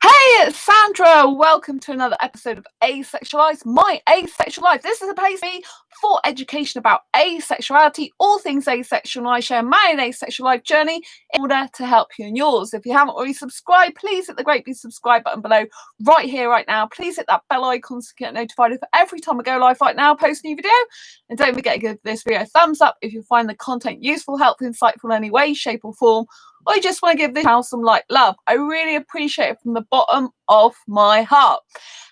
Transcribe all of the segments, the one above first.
Hey, it's Sandra. Welcome to another episode of Asexualized, my asexual life. This is a place for education about asexuality, all things asexual, and I share my own asexual life journey in order to help you in yours. If you haven't already subscribed, please hit the great big subscribe button below right here, right now. Please hit that bell icon to get notified of every time I go live right now, post a new video. And don't forget to give this video a thumbs up if you find the content useful, helpful, insightful in any way, shape, or form. I just want to give this channel some love. I really appreciate it from the bottom of my heart.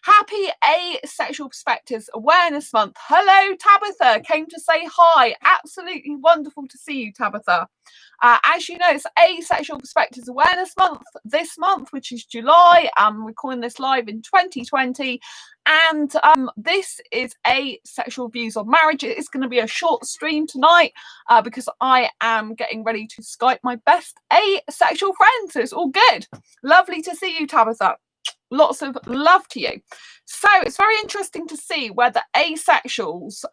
Happy Asexual Perspectives Awareness Month. Hello, Tabitha. Came to say hi. Absolutely wonderful to see you, Tabitha. As you know, it's Asexual Perspectives Awareness Month this month, which is July. I'm recording this live in 2020. And this is Asexual Views on Marriage. It's going to be a short stream tonight because I am getting ready to Skype my best asexual friend. So it's all good. Lovely to see you, Tabitha. Lots of love to you. So it's very interesting to see whether asexuals,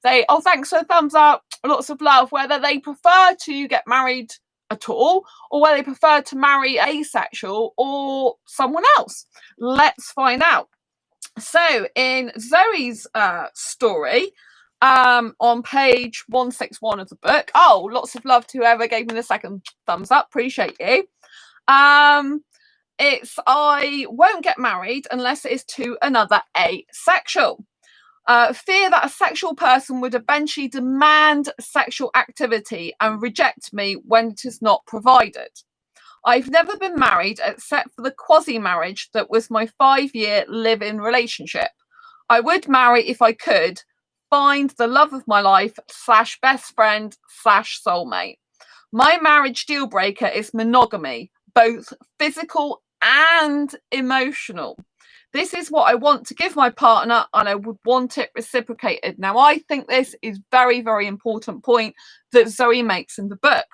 thanks for the thumbs up, lots of love, whether they prefer to get married at all or whether they prefer to marry asexual or someone else. Let's find out. So in Zoe's story, on page 161 of the book, lots of love to whoever gave me the second thumbs up, appreciate you. It's I won't get married unless it is to another asexual. Fear that a sexual person would eventually demand sexual activity and reject me when it is not provided. I've never been married except for the quasi-marriage that was my 5-year live-in relationship. I would marry if I could find the love of my life / best friend / soulmate. My marriage deal breaker is monogamy, both physical and emotional. This is what I want to give my partner and I would want it reciprocated. Now, I think this is very, very important point that Zoe makes in the book.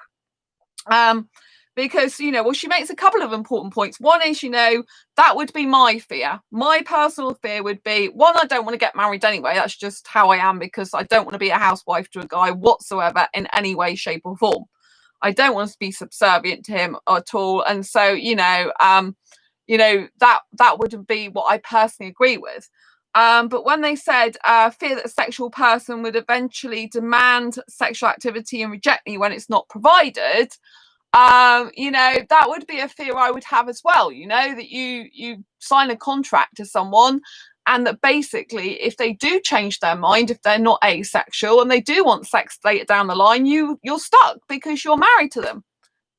Because, she makes a couple of important points. One is, that would be my fear. My personal fear would be, one, I don't want to get married anyway. That's just how I am because I don't want to be a housewife to a guy whatsoever in any way, shape or form. I don't want to be subservient to him at all. And so, that wouldn't be what I personally agree with. But when they said fear that a sexual person would eventually demand sexual activity and reject me when it's not provided, that would be a fear I would have as well, that you sign a contract to someone and that basically if they do change their mind, if they're not asexual and they do want sex later down the line, you're stuck because you're married to them.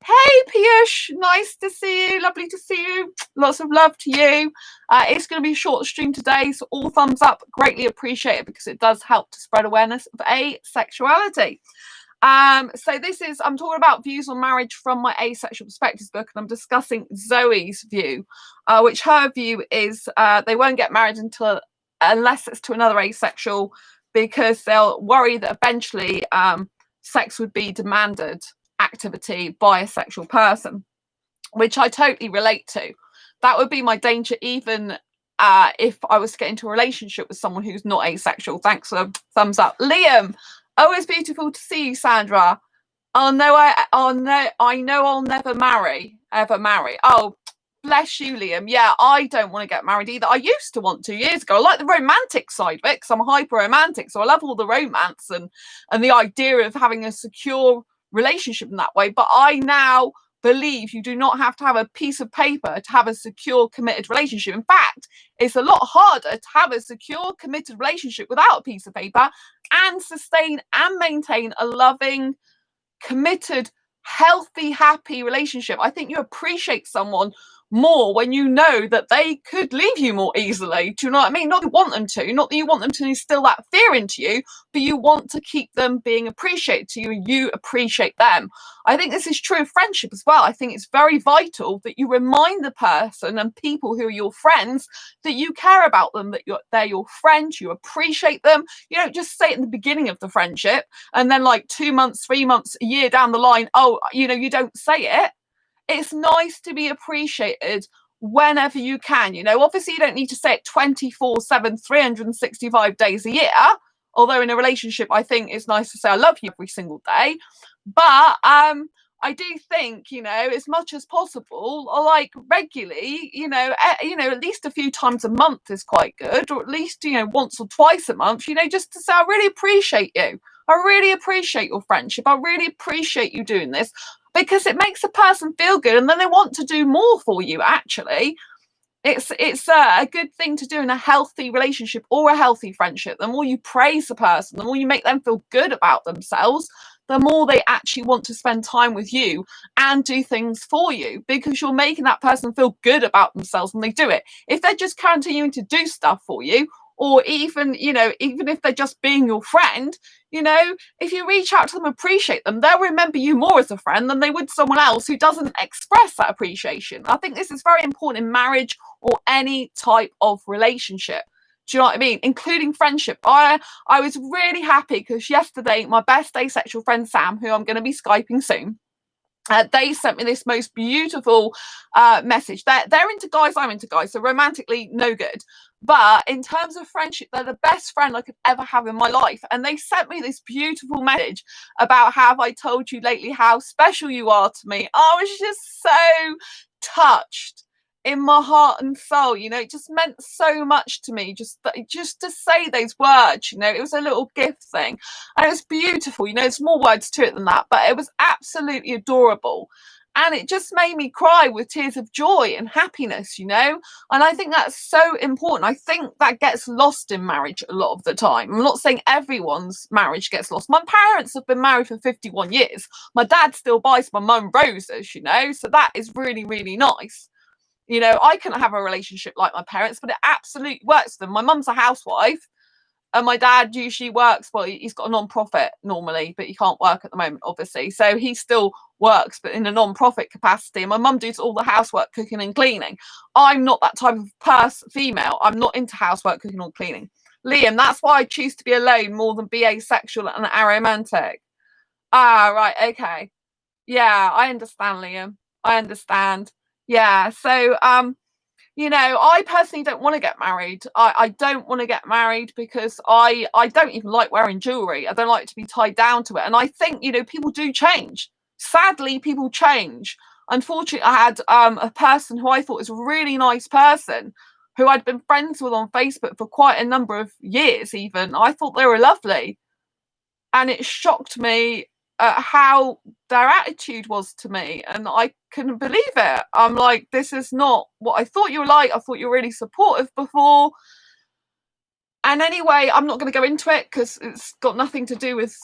Hey Piyush, nice to see you, lovely to see you, lots of love to you. It's going to be a short stream today, so all thumbs up, greatly appreciate it because it does help to spread awareness of asexuality. So this is, I'm talking about views on marriage from my Asexual Perspectives book, and I'm discussing Zoe's view, which her view is they won't get married unless it's to another asexual because they'll worry that eventually sex would be demanded activity by a sexual person, which I totally relate to. That would be my danger even if I was to get into a relationship with someone who's not asexual. Thanks for thumbs up. Liam, always beautiful to see you, Sandra. I know I'll never ever marry. Oh, bless you, Liam. Yeah, I don't want to get married either. I used to want 2 years ago. I like the romantic side of it because I'm hyper romantic. So I love all the romance and the idea of having a secure relationship in that way. But I now believe you do not have to have a piece of paper to have a secure, committed relationship. In fact, it's a lot harder to have a secure, committed relationship without a piece of paper and sustain and maintain a loving, committed, healthy, happy relationship. I think you appreciate someone more when you know that they could leave you more easily. Do you know what I mean? Not that you want them to, not that you want them to instill that fear into you, but you want to keep them being appreciated to you and you appreciate them. I think this is true of friendship as well. I think it's very vital that you remind the person and people who are your friends that you care about them, that they're your friend, you appreciate them. You don't just say it in the beginning of the friendship and then like 2 months, 3 months, a year down the line, you don't say it. It's nice to be appreciated whenever you can. Obviously you don't need to say it 24/7, 365 days a year. Although in a relationship, I think it's nice to say I love you every single day. But I do think, as much as possible, or like regularly, at least a few times a month is quite good, or at least, once or twice a month, just to say, I really appreciate you. I really appreciate your friendship. I really appreciate you doing this, because it makes a person feel good, and then they want to do more for you, actually. It's a good thing to do in a healthy relationship or a healthy friendship. The more you praise the person, the more you make them feel good about themselves, the more they actually want to spend time with you and do things for you, because you're making that person feel good about themselves when they do it. If they're just continuing to do stuff for you, or even if they're just being your friend, if you reach out to them, appreciate them, they'll remember you more as a friend than they would someone else who doesn't express that appreciation. I think this is very important in marriage or any type of relationship. Do you know what I mean? Including friendship. I was really happy because yesterday my best asexual friend Sam, who I'm going to be Skyping soon, they sent me this most beautiful message. They're into guys, I'm into guys, so romantically no good, but in terms of friendship, they're the best friend I could ever have in my life. And they sent me this beautiful message about have I told you lately how special you are to me. I was just so touched in my heart and soul. It just meant so much to me just to say those words. It was a little gift thing, and it was beautiful. There's more words to it than that, but it was absolutely adorable, and it just made me cry with tears of joy and happiness. And I think that's so important. I think that gets lost in marriage a lot of the time. I'm not saying everyone's marriage gets lost. My parents have been married for 51 years. My dad still buys my mum roses, so that is really, really nice. I couldn't have a relationship like my parents, but it absolutely works for them. My mum's a housewife, and my dad usually works. Well, he's got a non-profit normally, but he can't work at the moment, obviously. So he still works, but in a non-profit capacity. And my mum does all the housework, cooking and cleaning. I'm not that type of female. I'm not into housework, cooking or cleaning. Liam, that's why I choose to be alone more than be asexual and aromantic. Ah, right, okay. Yeah, I understand, Liam. I understand. Yeah, so I personally don't want to get married. I don't want to get married because I don't even like wearing jewelry. I don't like to be tied down to it. And I think, people do change. Sadly, people change. Unfortunately, I had a person who I thought was a really nice person, who I'd been friends with on Facebook for quite a number of years even. I thought they were lovely. And it shocked me how their attitude was to me, and I couldn't believe it. I'm like, this is not what I thought you were like. I thought you were really supportive before. And anyway, I'm not going to go into it because it's got nothing to do with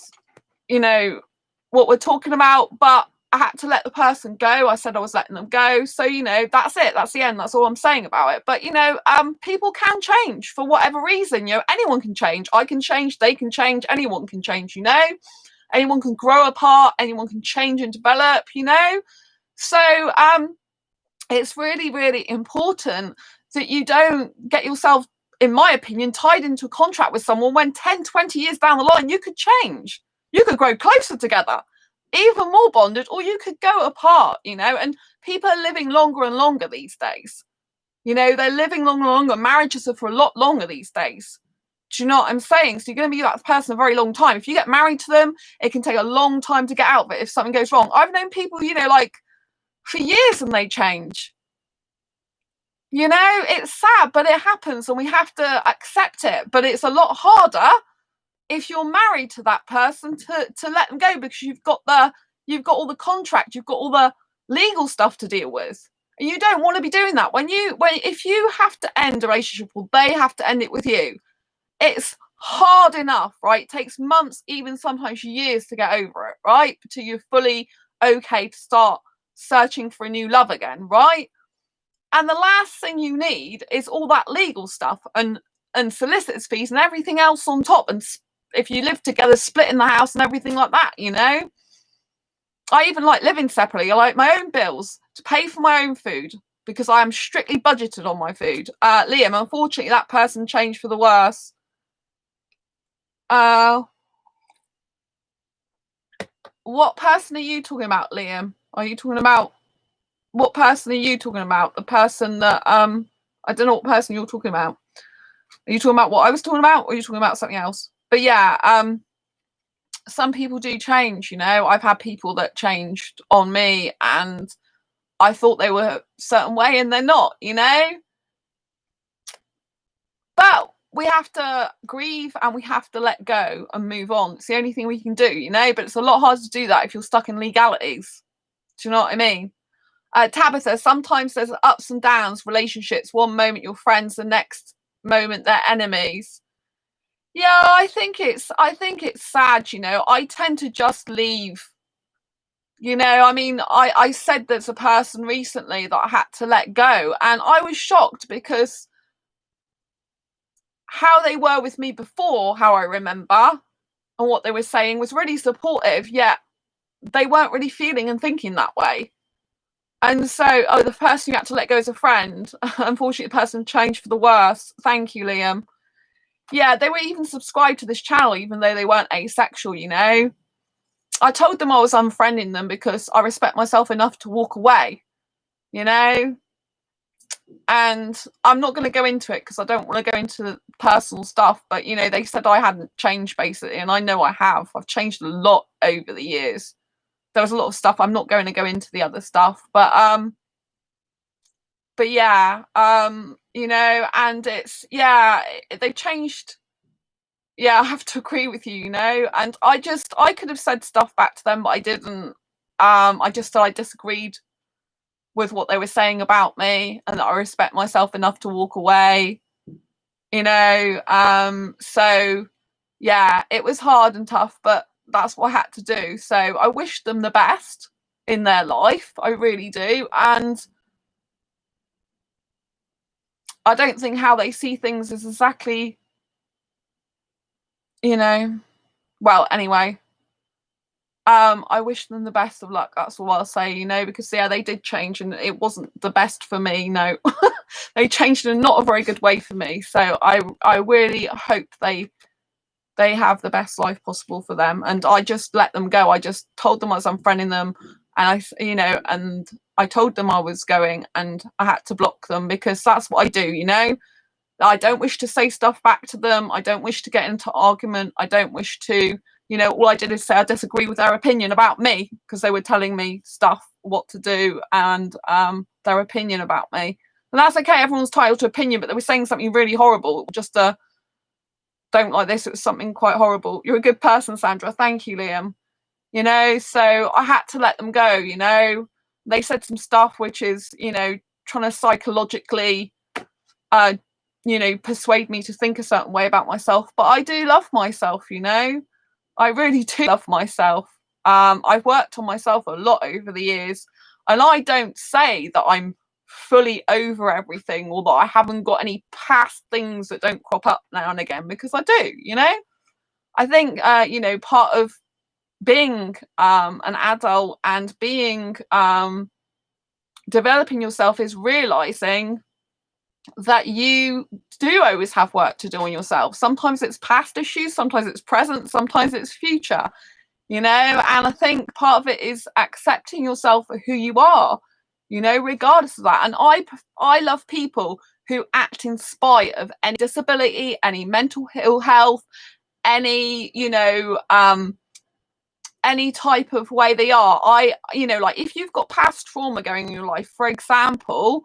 what we're talking about, but I had to let the person go. I said I was letting them go, so that's it, that's the end, that's all I'm saying about it. But people can change for whatever reason. Anyone can change. I can change, they can change, anyone can change. Anyone can grow apart, anyone can change and develop, So it's really, really important that you don't get yourself, in my opinion, tied into a contract with someone when 10, 20 years down the line, you could change. You could grow closer together, even more bonded, or you could go apart, and people are living longer and longer these days. They're living longer and longer. Marriages are for a lot longer these days. Do you know what I'm saying? So you're going to be with that person a very long time. If you get married to them, it can take a long time to get out of it if something goes wrong. I've known people, like for years and they change. It's sad, but it happens and we have to accept it. But it's a lot harder if you're married to that person to let them go, because you've got all the contract, you've got all the legal stuff to deal with. And you don't want to be doing that. If you have to end a relationship, or they have to end it with you, it's hard enough, right? It takes months, even sometimes years to get over it, right? Until you're fully okay to start searching for a new love again, right? And the last thing you need is all that legal stuff and solicitors fees and everything else on top. And if you live together, splitting the house and everything like that, I even like living separately. I like my own bills, to pay for my own food, because I am strictly budgeted on my food. Liam, unfortunately, that person changed for the worse. What person are you talking about, Liam? Are you talking about, what person are you talking about? The person that I don't know what person you're talking about. Are you talking about what I was talking about, or are you talking about something else? But yeah, some people do change, you know. I've had people that changed on me and I thought they were a certain way and they're not, you know. But we have to grieve and we have to let go and move on. It's the only thing we can do, you know. But it's a lot harder to do that if you're stuck in legalities. Do you know what I mean? Tabitha, sometimes there's ups and downs, relationships. One moment you're friends, the next moment they're enemies. Yeah, I think it's sad, you know. I tend to just leave. You know, I mean, I said there's a person recently that I had to let go, and I was shocked because how they were with me before, how I remember, and what they were saying was really supportive, yet they weren't really feeling and thinking that way. And so, oh, the person you had to let go is a friend. Unfortunately, the person changed for the worse. Thank you, Liam. Yeah, they were even subscribed to this channel, even though they weren't asexual, you know. I told them I was unfriending them because I respect myself enough to walk away, you know. And I'm not going to go into it because I don't want to go into personal stuff, but you know, they said I hadn't changed basically, and I know I have. I've changed a lot over the years. There was a lot of stuff. I'm not going to go into the other stuff, but yeah, you know, and it's, yeah, they changed. Yeah, I have to agree with you, you know, and I could have said stuff back to them, but I didn't. I just said I disagreed with what they were saying about me and that I respect myself enough to walk away, you know. So yeah, it was hard and tough, but that's what I had to do. So I wish them the best in their life, I really do. And I don't think how they see things is exactly, you know, well, anyway, I wish them the best of luck. That's all I'll say, you know, because yeah, they did change and it wasn't the best for me. No, they changed in not a very good way for me. So I really hope they have the best life possible for them. And I just let them go. I just told them I was unfriending them, and you know, and I told them I was going, and I had to block them because that's what I do, you know. I don't wish to say stuff back to them. I don't wish to get into argument. I don't wish to, you know, all I did is say I disagree with their opinion about me because they were telling me stuff, what to do, and their opinion about me. And that's okay. Everyone's entitled to opinion, but they were saying something really horrible. Just don't like this. It was something quite horrible. You're a good person, Sandra. Thank you, Liam. You know, so I had to let them go, you know. They said some stuff which is, you know, trying to psychologically you know, persuade me to think a certain way about myself, but I do love myself, you know. I really do love myself. I've worked on myself a lot over the years, and I don't say that I'm fully over everything or that I haven't got any past things that don't crop up now and again, because I do, you know. I think you know, part of being an adult and being developing yourself is realizing that you do always have work to do on yourself. Sometimes it's past issues, sometimes it's present, sometimes it's future, you know. And I think part of it is accepting yourself for who you are, you know, regardless of that. And I love people who act in spite of any disability, any mental ill health, any, you know, any type of way they are. You know, like if you've got past trauma going in your life, for example,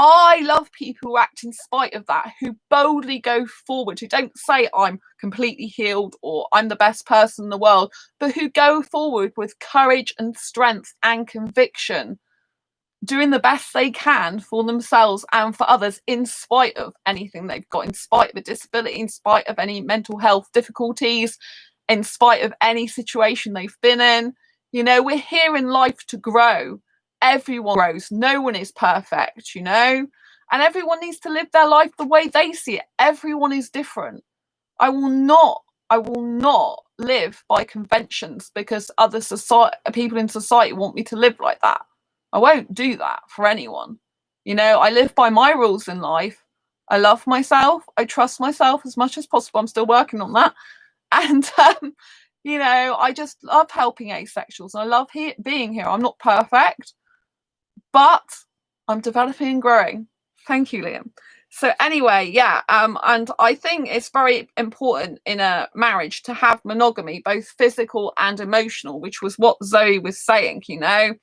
I love people who act in spite of that, who boldly go forward, who don't say I'm completely healed or I'm the best person in the world, but who go forward with courage and strength and conviction, doing the best they can for themselves and for others in spite of anything they've got, in spite of a disability, in spite of any mental health difficulties, in spite of any situation they've been in. You know, we're here in life to grow. Everyone grows. No one is perfect, you know, and everyone needs to live their life the way they see it. Everyone is different. I will not live by conventions because other people in society want me to live like that. I won't do that for anyone. You know, I live by my rules in life. I love myself. I trust myself as much as possible. I'm still working on that. And you know, I just love helping asexuals. I love being here. I'm not perfect, but I'm developing and growing. Thank you, Liam. So anyway, yeah, and I think it's very important in a marriage to have monogamy, both physical and emotional, which was what Zoe was saying, you know.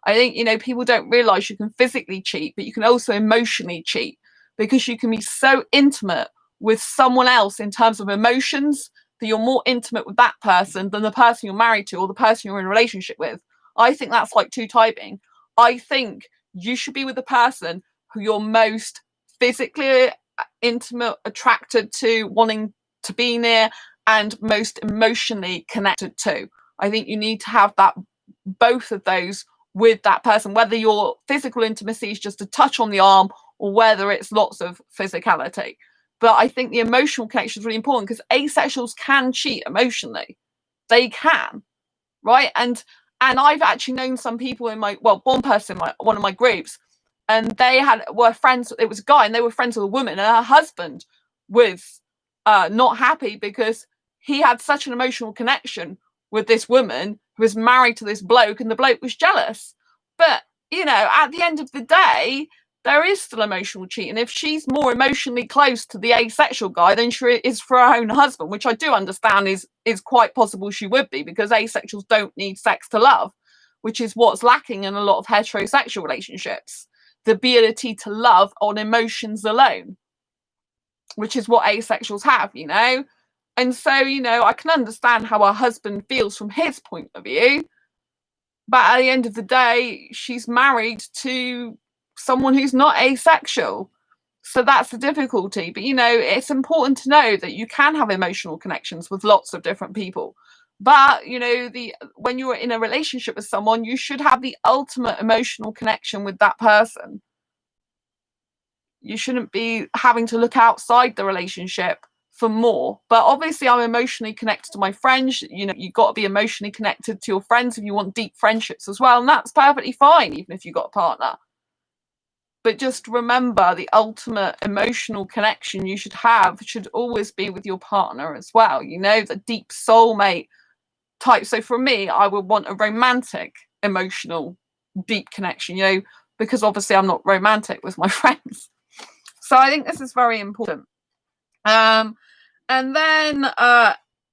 I think, you know, people don't realize you can physically cheat, but you can also emotionally cheat, because you can be so intimate with someone else in terms of emotions that you're more intimate with that person than the person you're married to or the person you're in a relationship with. I think that's like two typing. I think you should be with the person who you're most physically intimate, attracted to, wanting to be near, and most emotionally connected to. I think you need to have that, both of those, with that person, whether your physical intimacy is just a touch on the arm or whether it's lots of physicality. But I think the emotional connection is really important, because asexuals can cheat emotionally. They can, right? And I've actually known some people in my, well, one person in one of my groups, and they were friends. It was a guy, and they were friends with a woman, and her husband was not happy because he had such an emotional connection with this woman who was married to this bloke, and the bloke was jealous. But, you know, at the end of the day, there is still emotional cheating. If she's more emotionally close to the asexual guy than she is for her own husband, which I do understand is quite possible she would be, because asexuals don't need sex to love, which is what's lacking in a lot of heterosexual relationships. The ability to love on emotions alone, which is what asexuals have, you know. And so, you know, I can understand how her husband feels from his point of view, but at the end of the day, she's married to someone who's not asexual. So that's the difficulty. But, you know, it's important to know that you can have emotional connections with lots of different people. But, you know, when you're in a relationship with someone, you should have the ultimate emotional connection with that person. You shouldn't be having to look outside the relationship for more. But obviously, I'm emotionally connected to my friends. You know, you've got to be emotionally connected to your friends if you want deep friendships as well. And that's perfectly fine, even if you've got a partner. But just remember, the ultimate emotional connection you should have should always be with your partner as well. You know, the deep soulmate type. So for me, I would want a romantic, emotional, deep connection, you know, because obviously I'm not romantic with my friends. So I think this is very important. And then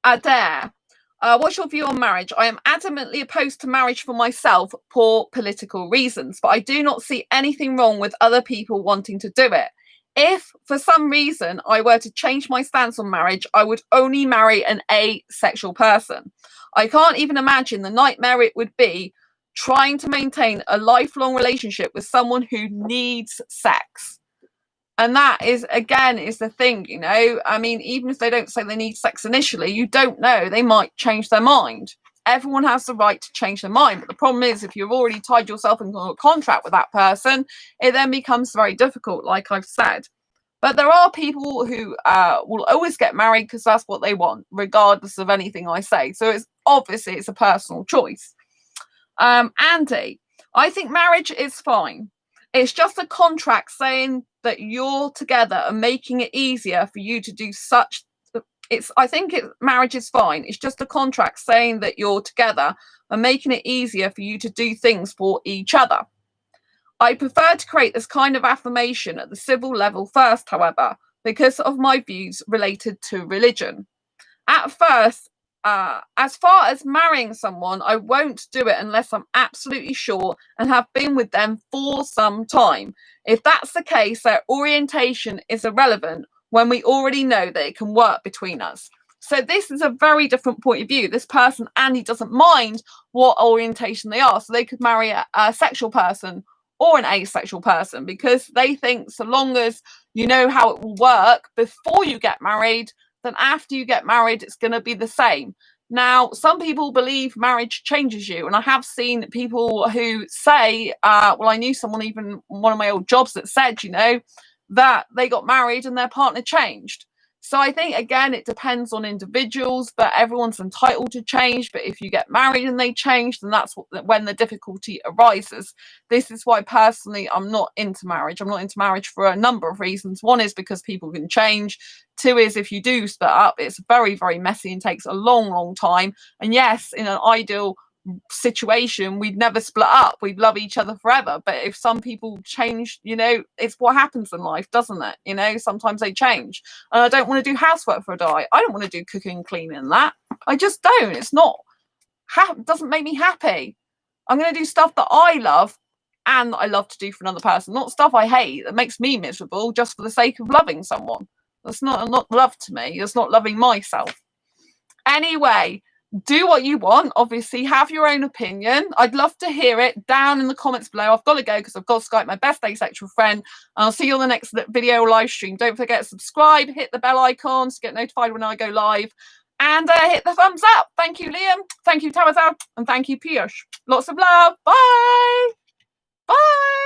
Adair, what's your view on marriage? I am adamantly opposed to marriage for myself for political reasons, but I do not see anything wrong with other people wanting to do it. If for some reason I were to change my stance on marriage, I would only marry an asexual person. I can't even imagine the nightmare it would be trying to maintain a lifelong relationship with someone who needs sex. And that is, again, is the thing, you know. I mean, even if they don't say they need sex initially, you don't know. They might change their mind. Everyone has the right to change their mind. But the problem is, if you've already tied yourself into a contract with that person, it then becomes very difficult, like I've said. But there are people who will always get married because that's what they want, regardless of anything I say. So it's obviously it's a personal choice. Andy, I think marriage is fine. It's just a contract saying that you're together and making it easier for you to do such. I think marriage is fine. It's just a contract saying that you're together and making it easier for you to do things for each other. I prefer to create this kind of affirmation at the civil level first, however, because of my views related to religion. At first, as far as marrying someone, I won't do it unless I'm absolutely sure and have been with them for some time. If that's the case, their orientation is irrelevant when we already know that it can work between us. So this is a very different point of view. This person, Andy, doesn't mind what orientation they are. So they could marry a sexual person or an asexual person, because they think so long as you know how it will work before you get married, then after you get married, it's going to be the same. Now, some people believe marriage changes you. And I have seen people who say, well, I knew someone, even one of my old jobs, that said, you know, that they got married and their partner changed. So I think, again, it depends on individuals, but everyone's entitled to change. But if you get married and they change, then that's when the difficulty arises. This is why, personally, I'm not into marriage. I'm not into marriage for a number of reasons. One is because people can change. Two is, if you do split up, it's very, very messy and takes a long, long time. And yes, in an ideal situation, we'd never split up. We'd love each other forever. But if some people change, you know, it's what happens in life, doesn't it? You know, sometimes they change. And I don't want to do housework for a guy. I don't want to do cooking and cleaning and that. I just don't. It's not, doesn't make me happy. I'm going to do stuff that I love and that I love to do for another person, not stuff I hate that makes me miserable just for the sake of loving someone. That's not love to me. That's not loving myself. Anyway, do what you want. Obviously, have your own opinion. I'd love to hear it down in the comments below. I've got to go because I've got to Skype my best asexual friend. I'll see you on the next video live stream. Don't forget to subscribe, hit the bell icon to get notified when I go live, and hit the thumbs up. Thank you, Liam. Thank you, Tabitha. And thank you, Piyush. Lots of love. Bye. Bye.